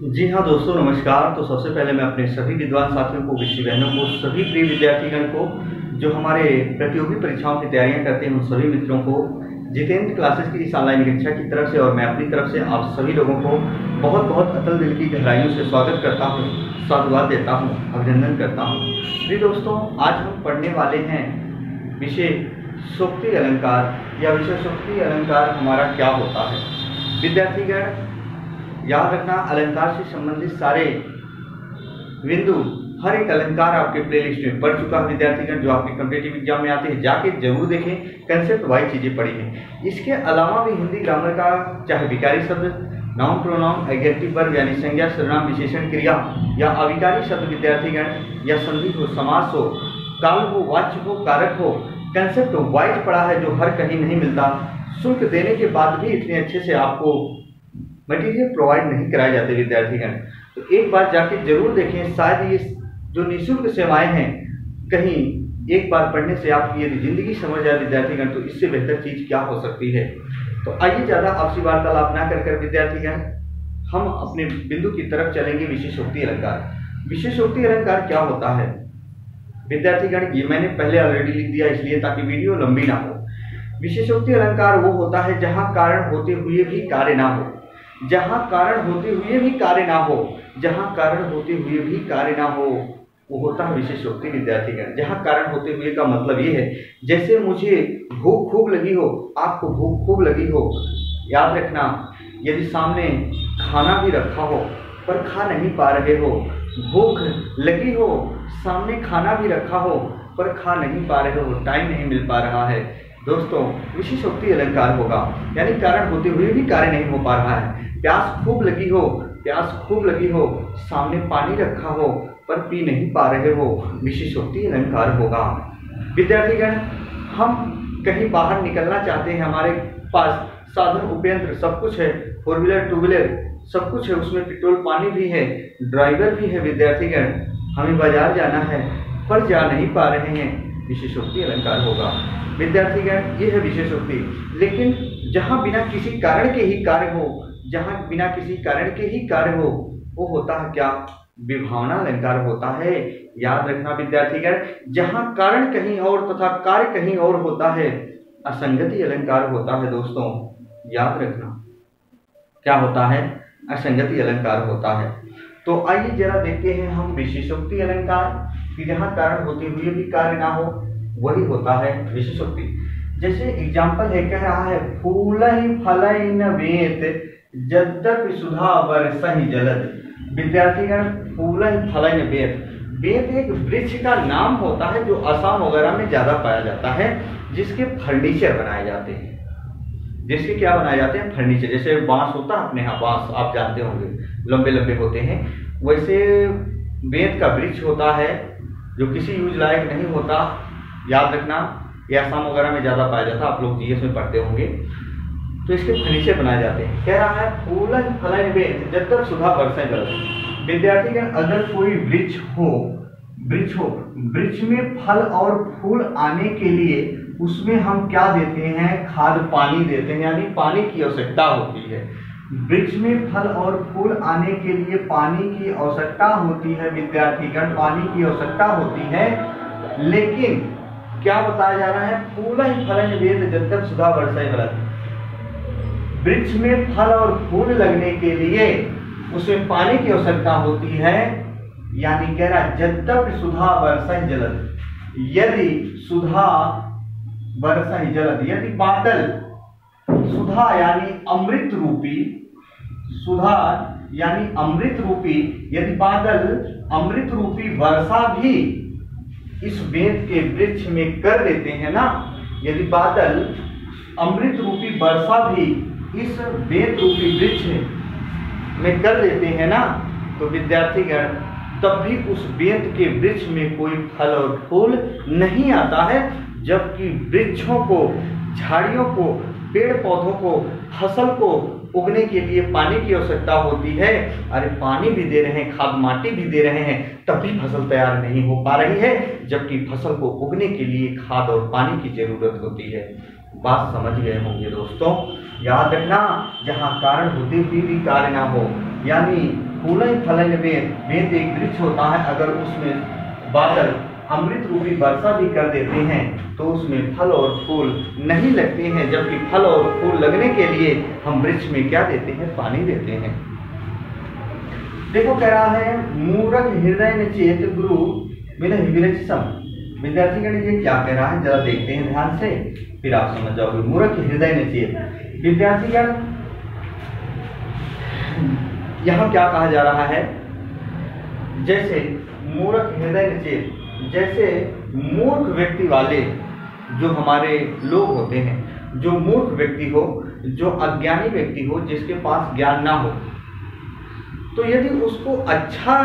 जी हाँ दोस्तों, नमस्कार। तो सबसे पहले मैं अपने सभी विद्वान साथियों को, विषय बहनों को, सभी प्रिय विद्यार्थीगण को जो हमारे प्रतियोगी परीक्षाओं की तैयारियां करते हैं, उन सभी मित्रों को जितेंद्र क्लासेस की इस ऑनलाइन कक्षा की तरफ से और मैं अपनी तरफ से आप सभी लोगों को बहुत बहुत अतल दिल की गहराइयों से स्वागत करता हूँ, साधुवाद देता हूँ, अभिनंदन करता हूँ। जी दोस्तों, आज हम पढ़ने वाले हैं विषय सूक्ति अलंकार या विषय सूक्ति अलंकार हमारा क्या होता है। विद्यार्थीगण याद रखना, अलंकार से संबंधित सारे बिंदु, हर एक अलंकार आपके प्लेलिस्ट में पढ़ चुका है। विद्यार्थीगण जो आपके कॉम्पिटिटिव एग्जाम में आते हैं, जाके जरूर देखें, कंसेप्ट वाइज चीजें पढ़ी हैं। इसके अलावा भी हिंदी ग्रामर का, चाहे विकारी शब्द, नाउन प्रोनाउन, एडजेक्टिव वर्ब यानी संज्ञा, सर्वनाम, विशेषण, क्रिया या अविकारी शब्द विद्यार्थीगण या संधि हो, समास हो, काल हो, वाच्य हो, कारक हो, कंसेप्ट वाइज पढ़ा है जो हर कहीं नहीं मिलता। शुल्क देने के बाद भी इतने अच्छे से आपको मटेरियल प्रोवाइड नहीं कराए जाते विद्यार्थीगण। तो एक बार जाके जरूर देखें, शायद ये जो निःशुल्क सेवाएं हैं, कहीं एक बार पढ़ने से आपकी यदि जिंदगी समझ जाए विद्यार्थीगण, तो इससे बेहतर चीज क्या हो सकती है। तो आइए ज्यादा आपसी वार्तालाप ना कर विद्यार्थीगण हम अपने बिंदु की तरफ चलेंगे। विशेषोक्ति अलंकार। विशेषोक्ति अलंकार क्या होता है विद्यार्थीगण, ये मैंने पहले ऑलरेडी लिख दिया इसलिए ताकि वीडियो लंबी ना हो। विशेषोक्ति अलंकार वो होता है जहां कारण होते हुए भी कार्य ना हो, जहां कारण होते हुए भी कार्य ना हो, जहां कारण होते हुए भी कार्य ना हो, वो होता है विशेषोक्ति विद्यार्थीगण। जहां कारण होते हुए का मतलब ये है, जैसे मुझे भूख खूब लगी हो, आपको भूख खूब लगी हो। याद रखना, यदि सामने खाना भी रखा हो पर खा नहीं पा रहे हो, भूख लगी हो, सामने खाना भी रखा हो पर खा नहीं पा रहे हो, टाइम नहीं मिल पा रहा है, दोस्तों विशेषोक्ति अलंकार होगा। यानी कारण होते हुए भी कार्य नहीं हो पा रहा है। प्यास खूब लगी हो, प्यास खूब लगी हो, सामने पानी रखा हो पर पी नहीं पा रहे हो, विशेषोक्ति अलंकार होगा। विद्यार्थीगण हम कहीं बाहर निकलना चाहते हैं, हमारे पास साधन उपयंत्र सब कुछ है, 4 व्हीलर 2 व्हीलर सब कुछ है, उसमें पेट्रोल पानी भी है, ड्राइवर भी है। विद्यार्थीगण हमें बाजार जाना है पर जा नहीं पा रहे हैं, विशेषोक्ति अलंकार होगा। विद्यार्थीगण ये है विशेषोक्ति। लेकिन जहां बिना किसी कारण के ही कार्य हो, जहां बिना किसी कारण के ही कार्य हो, वो होता है क्या? विभावना अलंकार होता है। याद रखना विद्यार्थीगण, जहां कारण कहीं और तथा कार्य कहीं और होता है, असंगति अलंकार होता है। दोस्तों याद रखना क्या होता है? असंगति अलंकार होता है। तो आइए जरा देखते हैं हम विशेषोक्ति अलंकार कि जहां कारण होते हुए भी कार्य ना हो, वही होता है विशेषोक्ति। जैसे एग्जाम्पल है, कह रहा है फूलहि फलहि न वेत यद्यपि सुधा बरसहि जलद। विद्यार्थीगण फूलहि फलहि न वेत, वेत एक वृक्ष का नाम होता है जो असम वगैरह में ज्यादा पाया जाता है, जिसके फर्नीचर बनाए जाते हैं। जिसके क्या बनाए जाते हैं? फर्नीचर। जैसे बांस होता है अपने यहाँ, बांस आप जानते होंगे, लंबे लंबे होते हैं, वैसे वेत का वृक्ष होता है जो किसी यूज लायक नहीं होता। याद रखना, ये असम वगैरह में ज्यादा पाया जाता है, आप लोग जीएस में पढ़ते होंगे। तो इसके फर्नीचर बनाए जाते हैं। कह रहा है फूलन फलन वेत जब सुधा बरसे जल। विद्यार्थीगण अगर कोई वृक्ष हो, वृक्ष में फल और फूल आने के लिए उसमें हम क्या देते हैं? खाद पानी देते हैं, यानी पानी की आवश्यकता होती है। वृक्ष में फल और फूल आने के लिए पानी की आवश्यकता होती है विद्यार्थीगण, पानी की आवश्यकता होती है। लेकिन क्या बताया जा रहा है? फूलन फलन वेत जब सुधा बरसे जल। वृक्ष में फल और फूल लगने के लिए उसमें पानी की आवश्यकता होती है, यानी कह रहा जद्यप सुधा बरसहि जलद, यदि सुधा बरसहि जलद, यदि बादल सुधा यानी अमृत रूपी, सुधा यानी अमृत रूपी, यदि बादल अमृत रूपी वर्षा भी इस वेत के वृक्ष में कर देते हैं ना, यदि बादल अमृत रूपी वर्षा भी इस वेत रूपी वृक्ष में कर देते हैं ना, तो विद्यार्थीगण तब भी उस वेत के वृक्ष में कोई फल और फूल नहीं आता है। जबकि वृक्षों को, झाड़ियों को, पेड़ पौधों को, फसल को उगने के लिए पानी की आवश्यकता होती है। अरे पानी भी दे रहे हैं, खाद माटी भी दे रहे हैं, तब भी फसल तैयार नहीं हो पा रही है, जबकि फसल को उगने के लिए खाद और पानी की जरूरत होती है। बात समझ गए होंगे दोस्तों। याद रखना, जहां कारण होते हुए भी कार्य ना हो, यानी फूलन फलन वेद एक वृक्ष होता है, अगर उसमें बादल अमृत रूपी वर्षा भी कर देते हैं तो उसमें फल और फूल नहीं लगते हैं, जबकि फल और फूल लगने के लिए हम वृक्ष में क्या देते हैं? पानी देते हैं। देखो कह रहा है मूरख हृदय में चेत गुरु मिलहि विरच सम। विद्यार्थीगण ये क्या कह रहा है, जरा देखते हैं ध्यान से, फिर आप समझ जाओगे। मूरख हृदय में चेत, विद्यार्थीगण यहाँ क्या कहा जा रहा है? जैसे मूर्ख हृदय में चेत, जैसे मूर्ख व्यक्ति वाले जो हमारे लोग होते हैं, जो मूर्ख व्यक्ति हो, जो अज्ञानी व्यक्ति हो, जिसके पास ज्ञान ना हो, तो यदि उसको अच्छा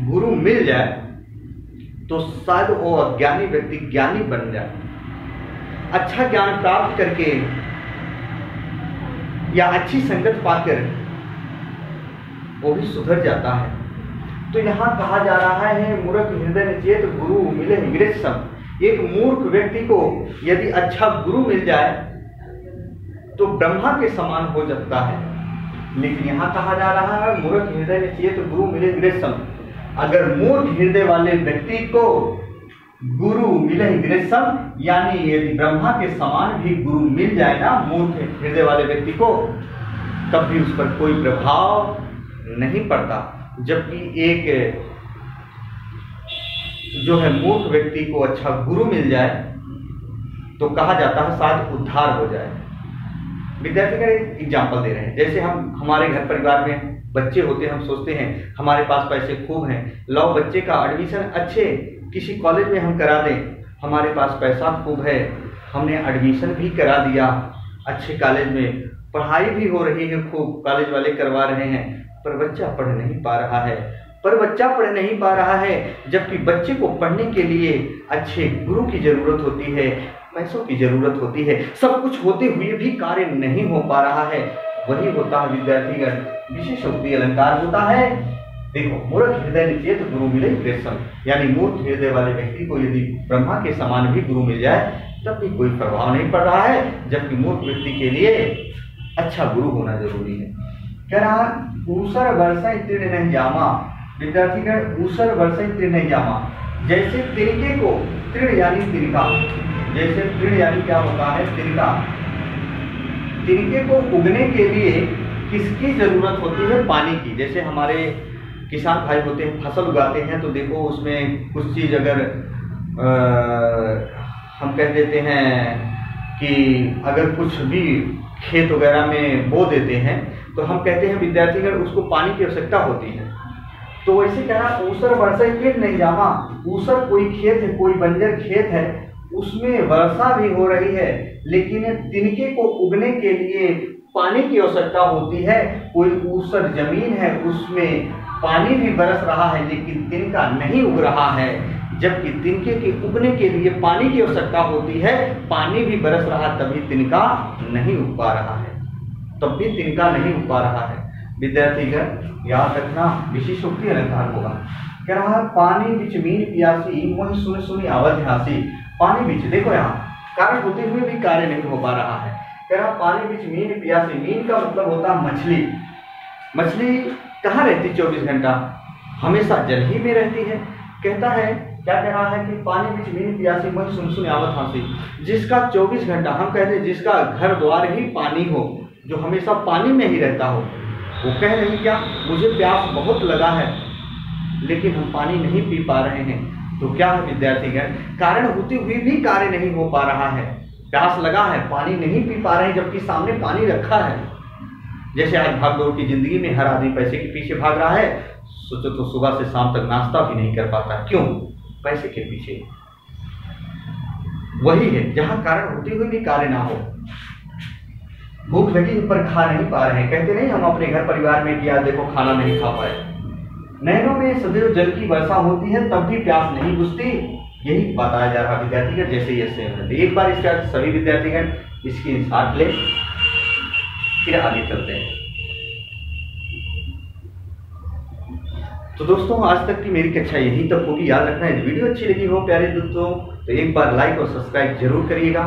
गुरु मिल जाए तो शायद वो अज्ञानी व्यक्ति ज्ञानी बन जाए। अच्छा ज्ञान प्राप्त करके या अच्छी संगत पाकर वो भी सुधर जाता है। तो यहाँ कहा जा रहा है मूर्ख हृदय में चेत गुरु मिले विरच सम। एक मूर्ख व्यक्ति को यदि अच्छा गुरु मिल जाए तो ब्रह्मा के समान हो जाता है, लेकिन यहाँ कहा जा रहा है मूर्ख हृदय में चेत गुरु मिले विरच सम। अगर मूर्ख हृदय वाले व्यक्ति को गुरु मिले विरच सम, यानी यदि ब्रह्मा के समान भी गुरु मिल जाए ना मूर्ख हृदय वाले व्यक्ति को, तब भी उस पर कोई प्रभाव नहीं पड़ता। जबकि एक जो है मूर्ख व्यक्ति को अच्छा गुरु मिल जाए तो कहा जाता है शायद उद्धार हो जाए। विद्यार्थी का एक एग्जाम्पल दे रहे हैं, जैसे हम हमारे घर परिवार में बच्चे होते हैं, हम सोचते हैं हमारे पास पैसे खूब हैं, लो बच्चे का एडमिशन अच्छे किसी कॉलेज में हम करा दें, हमारे पास पैसा खूब है, हमने एडमिशन भी करा दिया अच्छे कॉलेज में, पढ़ाई भी हो रही है खूब, कॉलेज वाले करवा रहे हैं, पर बच्चा पढ़ नहीं पा रहा है। जबकि बच्चे को पढ़ने के लिए अच्छे गुरु की जरूरत होती है, पैसों की जरूरत होती है, सब कुछ होते हुए भी कार्य नहीं हो पा रहा है। वही होता है विद्यार्थीगण विशेषोक्ति अलंकार होता है। देखो मूर्ख हृदय में चेत गुरु मिले विरच सम, यानी मूर्ख हृदय वाले व्यक्ति को यदि ब्रह्मा के समान भी गुरु मिल जाए तब भी कोई प्रभाव नहीं पड़ रहा है, जबकि मूर्ख व्यक्ति के लिए अच्छा गुरु होना जरूरी है। कह रहा ऊसर वर्षा तीर्ण नहीं जामा। विद्यार्थीगण ऊसर वर्षा तीर्ण नहीं जामा, जैसे तिनके को, तीर्ण यानी तिनका, जैसे तीर्ण यानी क्या होता है? तिनका। तिनके को उगने के लिए किसकी जरूरत होती है? पानी की। जैसे हमारे किसान भाई होते हैं, फसल उगाते हैं, तो देखो उसमें कुछ चीज अगर हम कह देते हैं कि अगर कुछ भी खेत वगैरह में बो देते हैं तो हम कहते हैं विद्यार्थीगण उसको पानी की आवश्यकता होती है। तो वैसे कहना ऊसर वर्षा तीर्ण नहीं जामा, ऊसर कोई खेत है, कोई बंजर खेत है, उसमें वर्षा भी हो रही है, लेकिन तिनके को उगने के लिए पानी की आवश्यकता होती है। कोई ऊसर जमीन है, उसमें पानी भी बरस रहा है, लेकिन तिनका नहीं उग रहा है, जबकि तिनके के उगने के लिए पानी की आवश्यकता होती है, पानी भी बरस रहा तभी तिनका नहीं उग पा रहा है, तब भी तिनका नहीं उग पा रहा है। विद्यार्थीगण याद रखना विशेषोक्ति अलंकार होगा। कह रहा है पानी बिच मीन पियासी मोहि सुन सुनी आवत हासी। पानी बिच, देखो यहाँ कारण होते हुए भी कार्य नहीं हो पा रहा है। कह रहा पानी बिच मीन पियासी, मीन का मतलब होता है मछली। मछली कहाँ रहती? 24 घंटा हमेशा जल ही में रहती है। कहता है, क्या कह रहा है कि पानी बिच मीन पियासी मोहि सुन सुनी आवत हासी, जिसका 24 घंटा, हम कहते हैं जिसका घर द्वार ही पानी हो, जो हमेशा पानी में ही रहता हो, वो कह रही क्या मुझे प्यास बहुत लगा है लेकिन हम पानी नहीं पी पा रहे हैं। तो क्या है विद्यार्थीगण? कारण होते हुए भी कार्य नहीं हो पा रहा है, प्यास लगा है, पानी नहीं पी पा रहे हैं, जबकि सामने पानी रखा है। जैसे आज भागदौड़ की जिंदगी में हर आदमी पैसे के पीछे भाग रहा है, सोचो तो सुबह से शाम तक नाश्ता भी नहीं कर पाता, क्यों? पैसे के पीछे। वही है जहां कारण होते हुए भी कार्य ना हो, भूख लगी पर खा नहीं पा रहे हैं। कहते नहीं हम अपने घर परिवार में किया, देखो खाना नहीं खा पाए। नैनों में सदैव जल की वर्षा होती है तब भी प्यास नहीं बुझती, यही बताया जा रहा विद्यार्थीगण। जैसे ये सेम है, एक बार इसका सभी विद्यार्थीगण इसकी साथ ले, फिर आगे चलते हैं। तो दोस्तों आज तक की मेरी कक्षा यहीं तक होगी। याद रखना यदि वीडियो अच्छी लगी हो प्यारे दोस्तों तो एक बार लाइक और सब्सक्राइब जरूर करिएगा,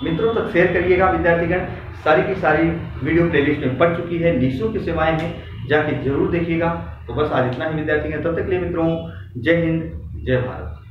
मित्रों तक शेयर करिएगा। विद्यार्थीगण सारी की सारी वीडियो प्लेलिस्ट में पड़ चुकी है, निःशुल्क सेवाएं हैं, जाके जरूर देखिएगा। तो बस आज इतना ही विद्यार्थी हैं, तब तक के लिए मित्रों, जय हिंद, जय भारत।